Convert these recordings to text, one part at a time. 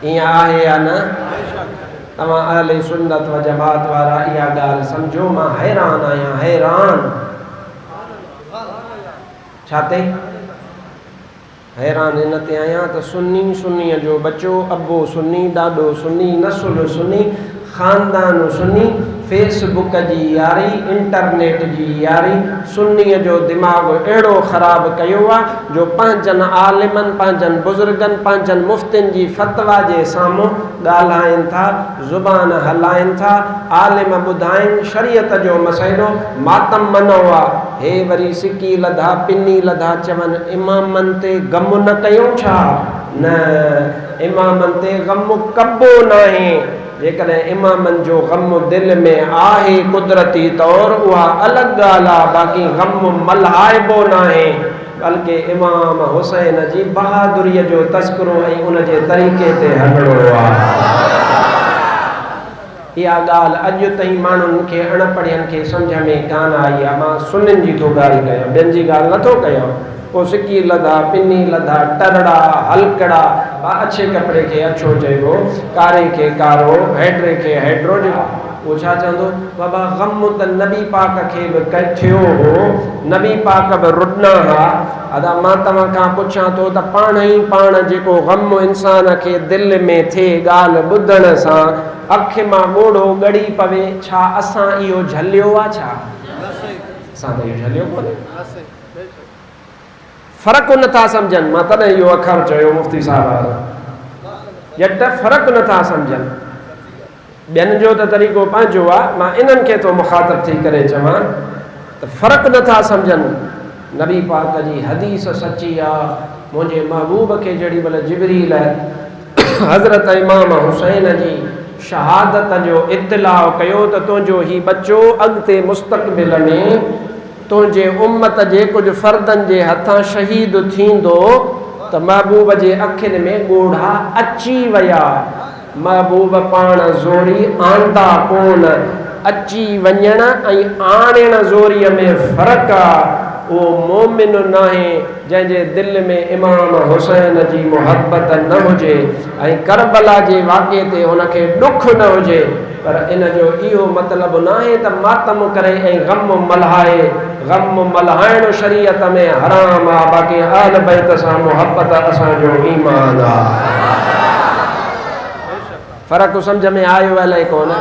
इया आहे या न तव्हां अहले सुन्नत व जमात वारा इहा ॻाल्हि सम्झो मां हैरान आहियां हैरान छा ते हैरान इन ते आहियां त सुन्नीअ जो बच्चो अबो सुन्नी ॾाॾो सुन्नी नसुल सुन्नी ख़ानदान सुन्नी फेसबुक जी यारी इंटरनेट जी यारी सुन्नीअ जो दिमाग़ अहिड़ो ख़राबु कयो आहे जो पंहिंजनि आलिमनि पंहिंजनि बुज़ुर्गनि पंहिंजनि मुफ़्तियुनि जी फ़तवा जे साम्हूं ॻाल्हाइनि था ज़ुबान हलाइनि था आलिम ॿुधाइनि शरीयत जो मसइलो मातम मनो आहे हे वरी सिकी लधा पिनी लधा चवनि इमामनि ते ग़म न कयूं छा न इमामनि ते ग़म कबो नाहे जेकॾहिं इमामनि जो ग़म दिलि में आहे कुदरती तौर उहा अलॻि ॻाल्हि आहे बाक़ी ग़म मल्हाइबो नाहे बल्कि इमाम हुसैन जी बहादुरीअ जो तस्करो ऐं उन जे तरीक़े ते हलिणो आहे इहा ॻाल्हि अॼु ताईं माण्हुनि खे अणपढ़ियनि खे सम्झ में कान आई आहे मां सुन्नियुनि जी थो ॻाल्हि कयां ॿियनि जी ॻाल्हि नथो कयां पोइ सिकी लधा पिनी लधा टरड़ा हलकड़ा अच्छे कपिड़े खे अछो चइबो कारे खे कारो हैड्रे खे हैड्रो उहो छा चवंदो बाबा ग़म त नबी पाक खे बि थियो हो नबी पाक बि रुडना हुआ अदा मां तव्हां खां पुछां थो त पाण ई पाण जेको ग़म इंसान खे दिलि में थिए ॻाल्हि ॿुधण सां अखि मां ॻोढ़ो ॻड़ी पवे छा असां इहो झलियो आहे छा असां त इहो झलियो कोन्हे फ़र्क़ु नथा सम्झनि मां तॾहिं इहो अखर चयो मुफ़्ती साहिब वारो ॼट फ़र्क़ु नथा सम्झनि ॿियनि जो त तरीक़ो पंहिंजो आहे मां इन्हनि खे थो मुखातिब थी करे चवां त फ़र्क़ु नथा सम्झनि नबी पाक जी हदीस सची आहे मुंहिंजे महबूब खे जहिड़ी महिल जिबरील हज़रत इमाम हुसैन जी शहादत जो इत्तिलाउ कयो त तुंहिंजो ही बच्चो अॻिते मुस्तक़बिल में तुंहिंजे उम्मत जे कुझु फ़र्दनि जे हथां शहीद थींदो त महबूब जे अखियुनि में ॻोढ़ा अची विया महबूब पाण ज़ोरी आंदा कोन अची वञण ऐं आणण ज़ोरीअ में फ़र्क़ु आहे उहो मोमिन नाहे जंहिंजे दिलि में इमाम हुसैन जी मुहबत न हुजे ऐं करबला जे वाक़े ते हुनखे ॾुख न हुजे पर इन जो इहो मतिलबु न आहे त मातम करे ऐं ग़म मल्हाए ग़म मल्हाइण शरीयत में हराम आहे बाक़ी आल बैत सां मुहबत असांजो ईमान आहे फ़र्क़ु सम्झ में आयो अलाए कोन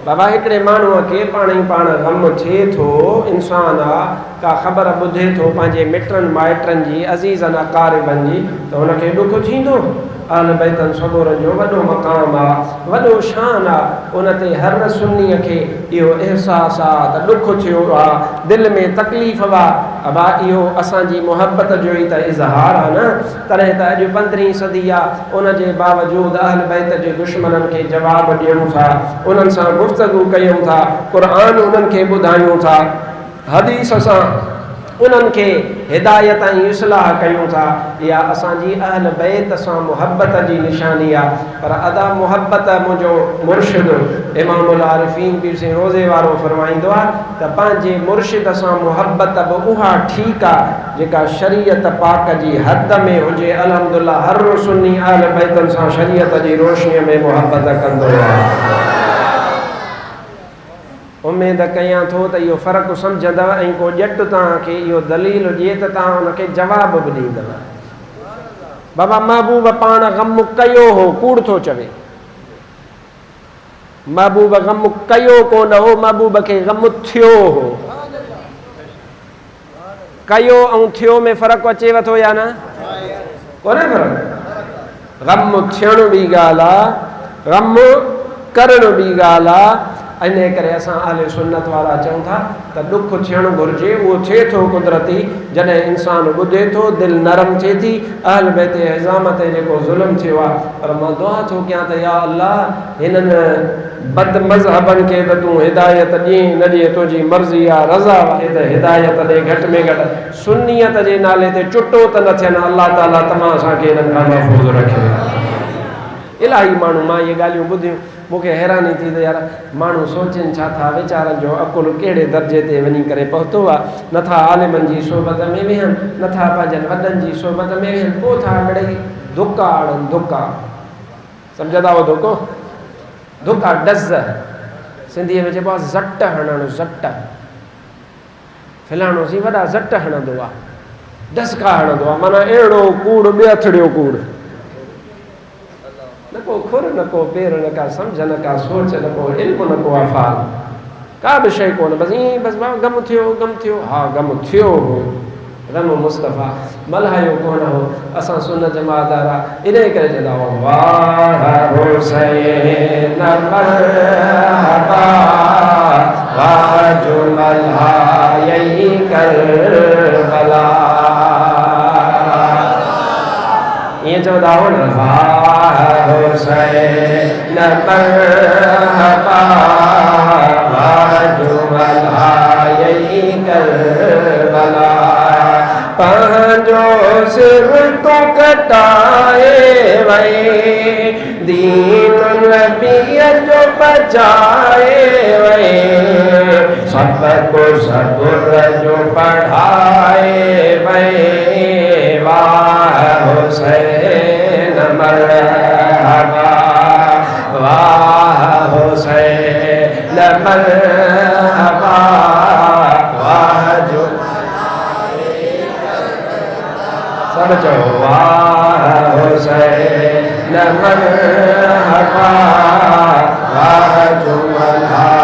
बाबा हिकिड़े माण्हूअ खे पाण ई पाण ग़म थिए थो इंसान आहे का ख़बर ॿुधे थो पंहिंजे मिटनि माइटनि जी अज़ीज़नि अकारिबनि जी त हुनखे ॾुख थींदो आल बैतनि सबूरनि जो वॾो मक़ाम आहे वॾो शान आहे उन ते हर सुन्नीअ खे इहो अहसासु आहे त ॾुख थियो आहे दिलि में तकलीफ़ आहे अबा इहो असांजी मुहबत जो ई त इज़हार आहे न तॾहिं त अॼु 15वीं सदी आहे उन जे बावजूदि अहल बैत जे दुश्मननि खे जवाबु ॾियूं था उन्हनि सां गुफ़्तगू कयूं था क़ुर उन्हनि खे ॿुधायूं था हदीस सां उन्हनि खे हिदायत ऐं इस्लाह कयूं था इहा असांजी अहल बैत सां मुहबत जी निशानी आहे पर अदा मुहबत मुंहिंजो मुर्शिद इमामुल आरिफ़ीन पीर सिंह रोज़े वारो फरमाईंदो आहे त पंहिंजे मुर्शिद सां मुहबत बि उहा ठीकु आहे जेका शरीयत पाक जी हद में हुजे अल्हम्दुलिल्लाह हर सुन्नी अहल बैतनि सां शरीयत जी रोशनीअ में मुहबत कंदो आहे उमेद कयां थो त इहो फ़र्क़ु सम्झंदव ऐं को ॼट तव्हांखे इहो दलील ॾिए त तव्हां हुनखे जवाब बि ॾींदव बाबा महबूब पाण ग़म कयो हो कूड़ थो चवे महबूब ग़म कयो कोन हो महबूब खे ग़म थियो हो कयो ऐं थियो में फ़र्क़ु अचेव थो या न कोन्हे फ़र्क़ु ग़म थियण बि ॻाल्हि आहे ग़म करण बि ॻाल्हि आहे इन करे असां अहले सुन्नत वारा चऊं था त ॾुख थियणु घुरिजे उहो थिए थो कुदरती जॾहिं इंसानु ॿुधे थो दिलि नरम थिए थी अहल बैत हिज़ाम ते जेको ज़ुल्म थियो आहे पर मां दुआ थो कयां त या अल्लाह हिननि बद मज़हबनि खे त तूं हिदायत ॾीं न ॾिए तुंहिंजी मर्ज़ी आहे रज़ा आहे त हिदायत ॾे घटि में घटि सुन्नियत जे नाले ते चुटो त न थियनि अल्लाह ताला तमामु असांखे हिननि खां महफ़ूज़ रखे इलाही माण्हू मां इहे ॻाल्हियूं ॿुधियूं मूंखे हैरानी थी त यार माण्हू सोचनि छा था वीचारनि जो अकुलु कहिड़े दर्जे ते वञी करे पहुतो आहे नथा आलिमनि जी सोबत में वेहनि नथा पंहिंजनि वॾनि जी सोबत में वेहनि पोइ था मिड़ई धुका आणनि धुका सम्झंदा हो धोको धुका डज़ सिंधीअ में चइबो आहे ज़ट हणणु ज़ट फिलाणो सी वॾा ज़ट हणंदो आहे डसका हणंदो आहे माना अहिड़ो कूड़ ॿियथड़ियो कूड़ न को खुर न को पेर न का सम्झ न का सोच न को इल्म न को अफ़ाल का बि शइ कोन्हे बसि ईअं बसि गम थियो हा गम थियो हो गम मुस्तफ़ा मल्हायो कोन हो असां सुन्नत जमादार आहे इन करे चवंदा हुआ वाह हुसैन मरहबा वाह जो मल्हायई करबला ईअं चवंदा हो न वाह हुसैन मरहबा वाह जो मल्हायई करबला पंहिंजो सिर तो कटाए वई दीन नबीअ जो बचाए वई सबको सबुर जो पढ़ाए वई वाह हुसैन मरहबा वाह हुसैन मरहबा वाह जो सब चओ वाह हुसैन मरहबा वाह जो मल्हा